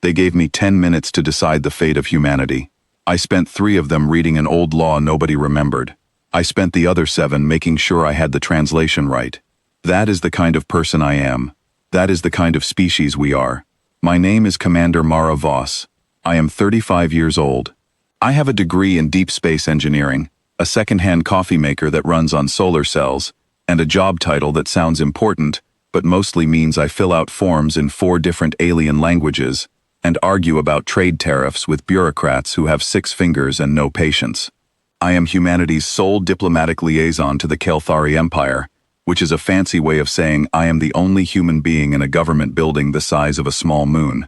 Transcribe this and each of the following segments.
They gave me 10 minutes to decide the fate of humanity. I spent 3 of them reading an old law nobody remembered. I spent the other 7 making sure I had the translation right. That is the kind of person I am. That is the kind of species we are. My name is Commander Mara Voss. I am 35 years old. I have a degree in deep space engineering, a second-hand coffee maker that runs on solar cells, and a job title that sounds important, but mostly means I fill out forms in 4 different alien languages and argue about trade tariffs with bureaucrats who have 6 fingers and no patience. I am humanity's sole diplomatic liaison to the Kelthari Empire, which is a fancy way of saying I am the only human being in a government building the size of a small moon.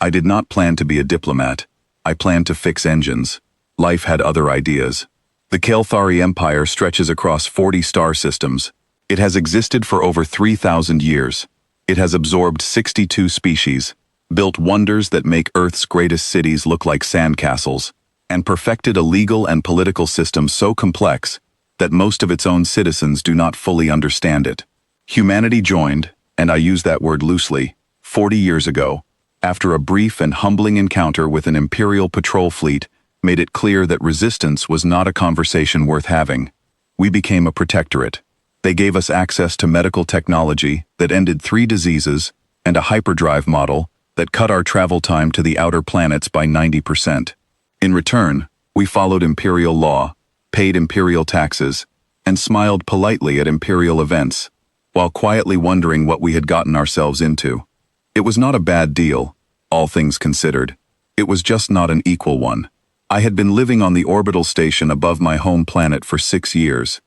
I did not plan to be a diplomat. I planned to fix engines. Life had other ideas. The Kelthari Empire stretches across 40 star systems. It has existed for over 3,000 years. It has absorbed 62 species, built wonders that make Earth's greatest cities look like sandcastles, and perfected a legal and political system so complex that most of its own citizens do not fully understand it. Humanity joined, and I use that word loosely, 40 years ago, after a brief and humbling encounter with an Imperial patrol fleet made it clear that resistance was not a conversation worth having. We became a protectorate. They gave us access to medical technology that ended 3 diseases and a hyperdrive model that cut our travel time to the outer planets by 90%. In return, we followed Imperial law, paid Imperial taxes, and smiled politely at Imperial events, while quietly wondering what we had gotten ourselves into. It was not a bad deal, all things considered. It was just not an equal one. I had been living on the orbital station above my home planet for 6 years.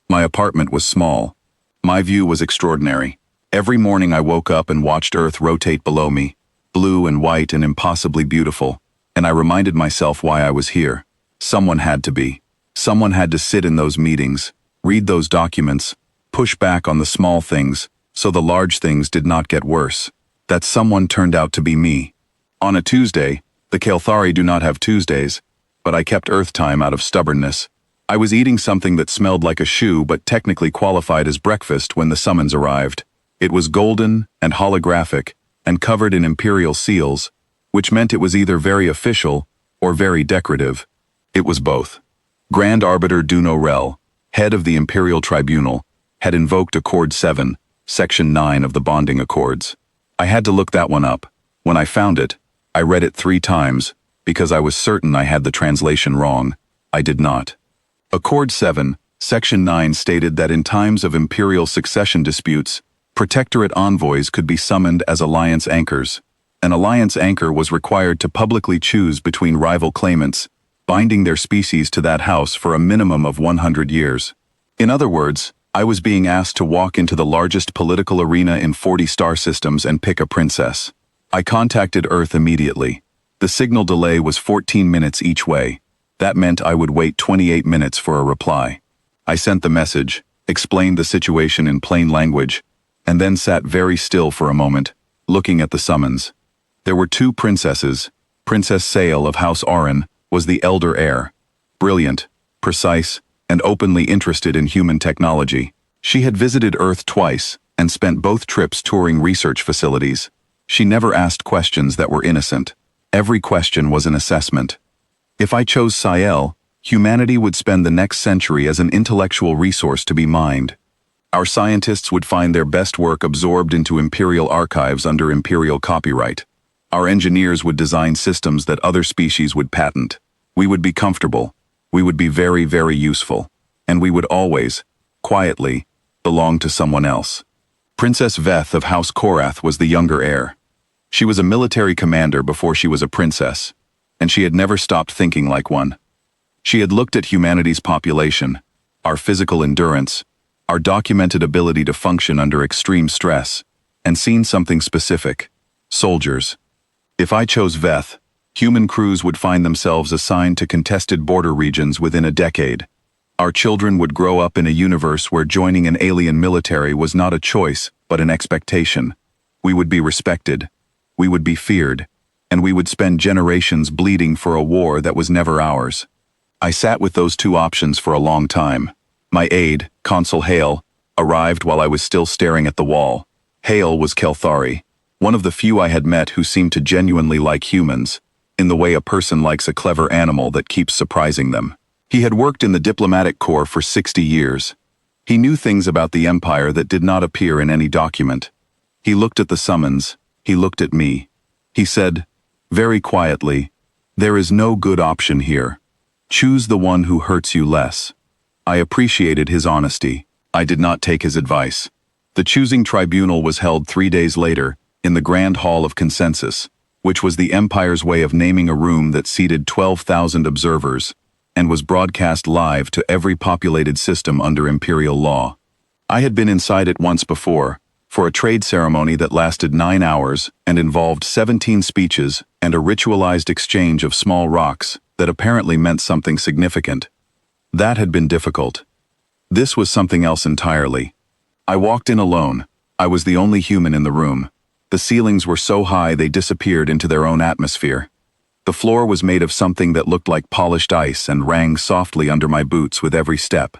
My apartment was small. My view was extraordinary. Every morning I woke up and watched Earth rotate below me, blue and white and impossibly beautiful, and I reminded myself why I was here. Someone had to be. Someone had to sit in those meetings, read those documents, push back on the small things, so the large things did not get worse. That someone turned out to be me. On a Tuesday, the Kelthari do not have Tuesdays, but I kept Earth time out of stubbornness. I was eating something that smelled like a shoe but technically qualified as breakfast when the summons arrived. It was golden and holographic and covered in Imperial seals, which meant it was either very official or very decorative. It was both. Grand Arbiter Duno Rel, head of the Imperial Tribunal, had invoked Accord 7, Section 9 of the Bonding Accords. I had to look that one up. When I found it, I read it 3 times, because I was certain I had the translation wrong. I did not. Accord 7, Section 9 stated that in times of Imperial succession disputes, Protectorate envoys could be summoned as alliance anchors. An alliance anchor was required to publicly choose between rival claimants, binding their species to that house for a minimum of 100 years. In other words, I was being asked to walk into the largest political arena in 40 star systems and pick a princess. I contacted Earth immediately. The signal delay was 14 minutes each way. That meant I would wait 28 minutes for a reply. I sent the message, explained the situation in plain language, and then sat very still for a moment, looking at the summons. There were 2 princesses. Princess Sail of House Auran was the elder heir. Brilliant, precise, and openly interested in human technology. She had visited Earth twice and spent both trips touring research facilities. She never asked questions that were innocent. Every question was an assessment. If I chose Sael, humanity would spend the next century as an intellectual resource to be mined. Our scientists would find their best work absorbed into Imperial archives under Imperial copyright. Our engineers would design systems that other species would patent. We would be comfortable. We would be very, very useful. And we would always, quietly, belong to someone else. Princess Veth of House Korath was the younger heir. She was a military commander before she was a princess, and she had never stopped thinking like one. She had looked at humanity's population, our physical endurance, our documented ability to function under extreme stress, and seen something specific: soldiers. If I chose Veth, human crews would find themselves assigned to contested border regions within a decade. Our children would grow up in a universe where joining an alien military was not a choice, but an expectation. We would be respected. We would be feared. And we would spend generations bleeding for a war that was never ours. I sat with those 2 options for a long time. My aide, Consul Hale, arrived while I was still staring at the wall. Hale was Kelthari. one of the few I had met who seemed to genuinely like humans, in the way a person likes a clever animal that keeps surprising them. He had worked in the diplomatic corps for 60 years. He knew things about the empire that did not appear in any document. He looked at the summons, he looked at me. He said, very quietly, "There is no good option here. Choose the one who hurts you less." I appreciated his honesty. I did not take his advice. The choosing tribunal was held 3 days later, in the Grand Hall of Consensus, which was the empire's way of naming a room that seated 12,000 observers, and was broadcast live to every populated system under imperial law. I had been inside it once before, for a trade ceremony that lasted 9 hours and involved 17 speeches and a ritualized exchange of small rocks that apparently meant something significant. That had been difficult. This was something else entirely. I walked in alone. I was the only human in the room. The ceilings were so high they disappeared into their own atmosphere. The floor was made of something that looked like polished ice and rang softly under my boots with every step.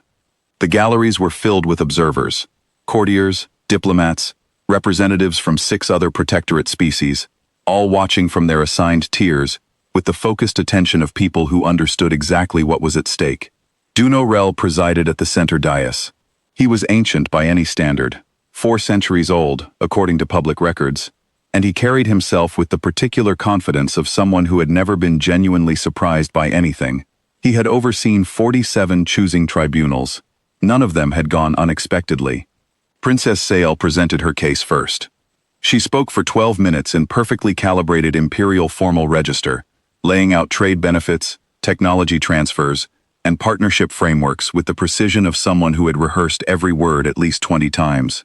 The galleries were filled with observers, courtiers, diplomats, representatives from 6 other protectorate species, all watching from their assigned tiers, with the focused attention of people who understood exactly what was at stake. Duno Rel presided at the center dais. He was ancient by any standard, 4 centuries old, according to public records, and he carried himself with the particular confidence of someone who had never been genuinely surprised by anything. He had overseen 47 choosing tribunals. None of them had gone unexpectedly. Princess Sale presented her case first. She spoke for 12 minutes in perfectly calibrated imperial formal register, laying out trade benefits, technology transfers, and partnership frameworks with the precision of someone who had rehearsed every word at least 20 times.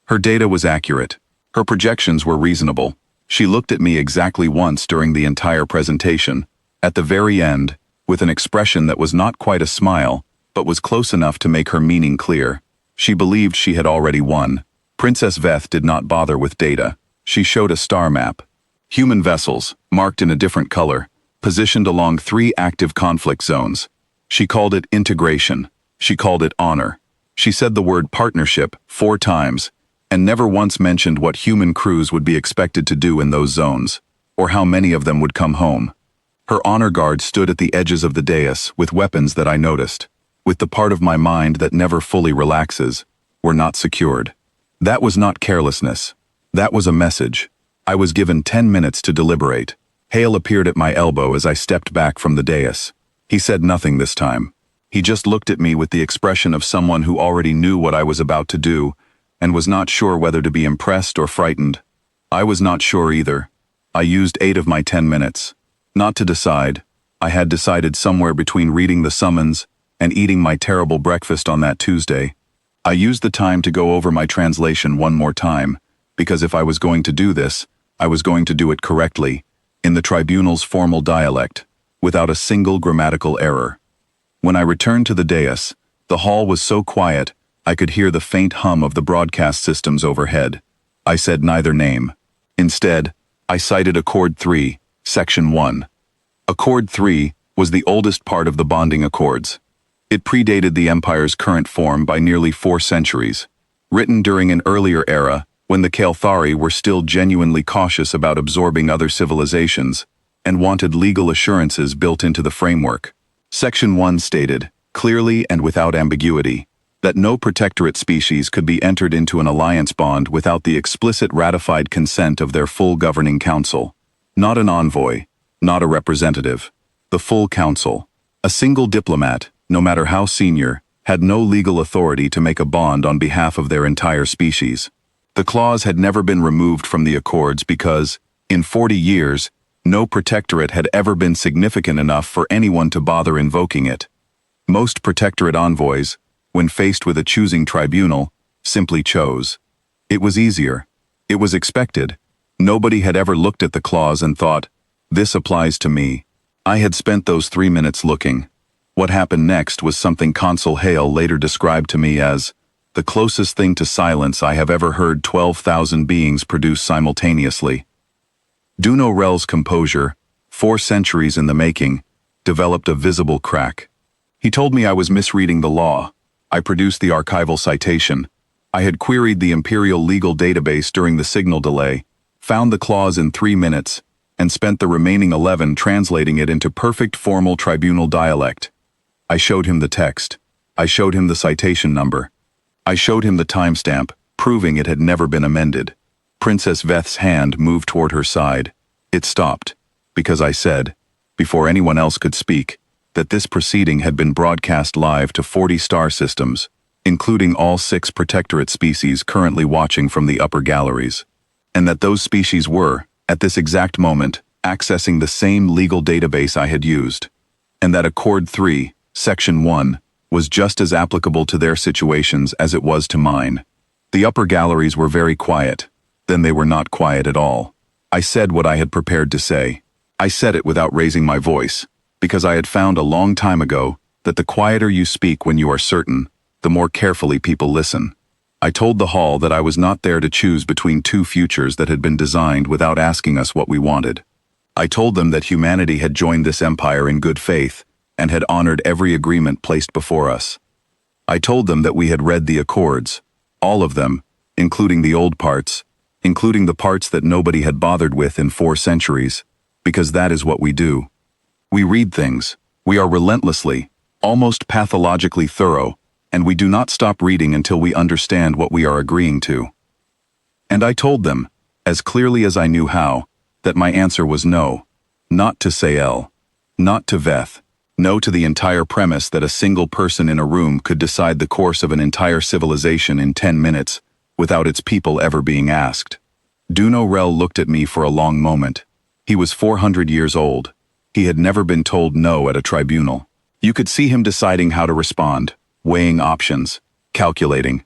Her data was accurate. Her projections were reasonable. She looked at me exactly once during the entire presentation, at the very end, with an expression that was not quite a smile, but was close enough to make her meaning clear. She believed she had already won. Princess Veth did not bother with data. She showed a star map. Human vessels, marked in a different color, positioned along 3 active conflict zones. She called it integration. She called it honor. She said the word partnership 4 times, and never once mentioned what human crews would be expected to do in those zones, or how many of them would come home. Her honor guard stood at the edges of the dais with weapons that I noticed, with the part of my mind that never fully relaxes, were not secured. That was not carelessness. That was a message. I was given 10 minutes to deliberate. Hale appeared at my elbow as I stepped back from the dais. He said nothing this time. He just looked at me with the expression of someone who already knew what I was about to do, and was not sure whether to be impressed or frightened. I was not sure either. I used 8 of my 10 minutes. Not to decide. I had decided somewhere between reading the summons and eating my terrible breakfast on that Tuesday. I used the time to go over my translation one more time, because if I was going to do this, I was going to do it correctly, in the tribunal's formal dialect, without a single grammatical error. When I returned to the dais, the hall was so quiet, I could hear the faint hum of the broadcast systems overhead. I said neither name. Instead, I cited Accord 3, Section 1. Accord 3 was the oldest part of the bonding accords. It predated the Empire's current form by nearly 4 centuries, written during an earlier era when the Kael'thari were still genuinely cautious about absorbing other civilizations and wanted legal assurances built into the framework. Section 1 stated, clearly and without ambiguity, that no protectorate species could be entered into an alliance bond without the explicit ratified consent of their full governing council. Not an envoy, not a representative, the full council. A single diplomat, no matter how senior, had no legal authority to make a bond on behalf of their entire species. The clause had never been removed from the accords because, in 40 years, no protectorate had ever been significant enough for anyone to bother invoking it. Most protectorate envoys, when faced with a choosing tribunal, simply chose. It was easier. It was expected. Nobody had ever looked at the clause and thought, this applies to me. I had spent those 3 minutes looking. What happened next was something Consul Hale later described to me as the closest thing to silence I have ever heard 12,000 beings produce simultaneously. Duno Rel's composure, 4 centuries in the making, developed a visible crack. He told me I was misreading the law. I produced the archival citation. I had queried the imperial legal database during the signal delay, found the clause in 3 minutes, and spent the remaining 11 translating it into perfect formal tribunal dialect. I showed him the text. I showed him the citation number. I showed him the timestamp, proving it had never been amended. Princess Veth's hand moved toward her side. It stopped, because I said, before anyone else could speak, that this proceeding had been broadcast live to 40 star systems, including all 6 protectorate species currently watching from the upper galleries, and that those species were, at this exact moment, accessing the same legal database I had used, and that Accord 3, Section 1, was just as applicable to their situations as it was to mine. The upper galleries were very quiet. Then they were not quiet at all. I said what I had prepared to say. I said it without raising my voice, because I had found a long time ago that the quieter you speak when you are certain, the more carefully people listen. I told the hall that I was not there to choose between 2 futures that had been designed without asking us what we wanted. I told them that humanity had joined this empire in good faith and had honored every agreement placed before us. I told them that we had read the accords, all of them, including the old parts, including the parts that nobody had bothered with in 4 centuries, because that is what we do. We read things. We are relentlessly, almost pathologically thorough, and we do not stop reading until we understand what we are agreeing to. And I told them, as clearly as I knew how, that my answer was no. Not to Sael. Not to Veth. No to the entire premise that a single person in a room could decide the course of an entire civilization in 10 minutes, without its people ever being asked. Duno Rel looked at me for a long moment. He was 400 years old. He had never been told no at a tribunal. You could see him deciding how to respond, weighing options, calculating.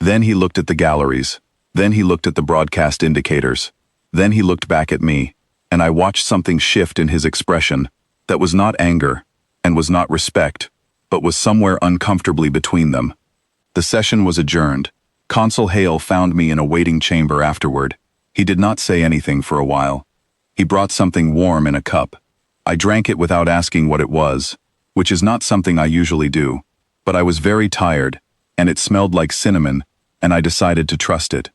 Then he looked at the galleries. Then he looked at the broadcast indicators. Then he looked back at me, and I watched something shift in his expression that was not anger and was not respect, but was somewhere uncomfortably between them. The session was adjourned. Consul Hale found me in a waiting chamber afterward. He did not say anything for a while. He brought something warm in a cup. I drank it without asking what it was, which is not something I usually do, but I was very tired, and it smelled like cinnamon, and I decided to trust it.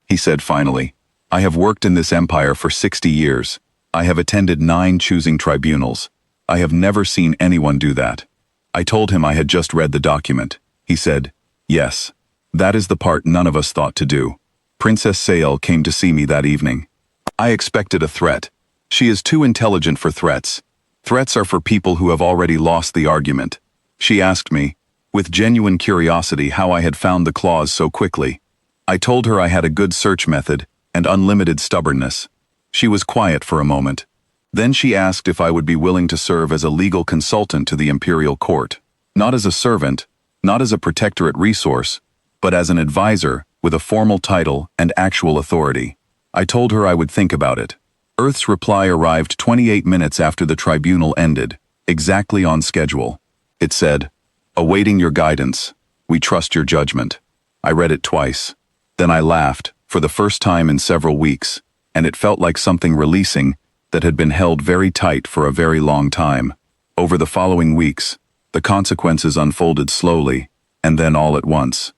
He said finally, I have worked in this empire for 60 years. I have attended 9 choosing tribunals. I have never seen anyone do that. I told him I had just read the document. He said, yes. That is the part none of us thought to do. Princess Sael came to see me that evening. I expected a threat. She is too intelligent for threats. Threats are for people who have already lost the argument. She asked me, with genuine curiosity, how I had found the clause so quickly. I told her I had a good search method and unlimited stubbornness. She was quiet for a moment. Then she asked if I would be willing to serve as a legal consultant to the imperial court. Not as a servant, not as a protectorate resource, but as an advisor with a formal title and actual authority. I told her I would think about it. Earth's reply arrived 28 minutes after the tribunal ended, exactly on schedule. It said, awaiting your guidance. We trust your judgment. I read it twice. Then I laughed, for the first time in several weeks, and it felt like something releasing that had been held very tight for a very long time. Over the following weeks, the consequences unfolded slowly, and then all at once.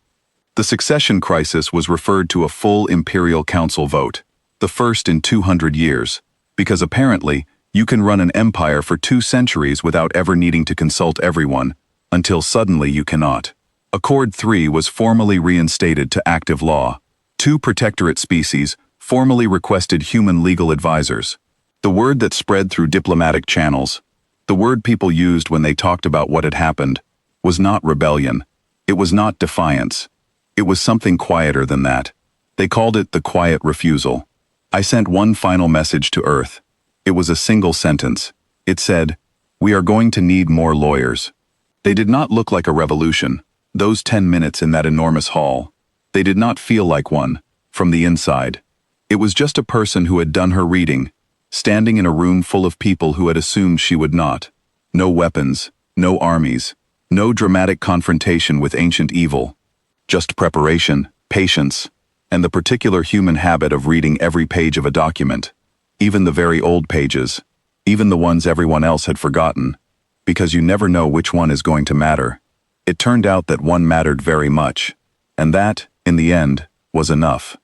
The succession crisis was referred to a full Imperial Council vote, the first in 200 years, because apparently you can run an empire for 2 centuries without ever needing to consult everyone, until suddenly you cannot. Accord 3 was formally reinstated to active law. 2 protectorate species formally requested human legal advisors. The word that spread through diplomatic channels, the word people used when they talked about what had happened, was not rebellion. It was not defiance. It was something quieter than that. They called it the quiet refusal. I sent one final message to Earth. It was a single sentence. It said, we are going to need more lawyers. They did not look like a revolution, those 10 minutes in that enormous hall. They did not feel like one, from the inside. It was just a person who had done her reading, standing in a room full of people who had assumed she would not. No weapons, no armies, no dramatic confrontation with ancient evil. Just preparation, patience, and the particular human habit of reading every page of a document, even the very old pages, even the ones everyone else had forgotten, because you never know which one is going to matter. It turned out that one mattered very much, and that, in the end, was enough.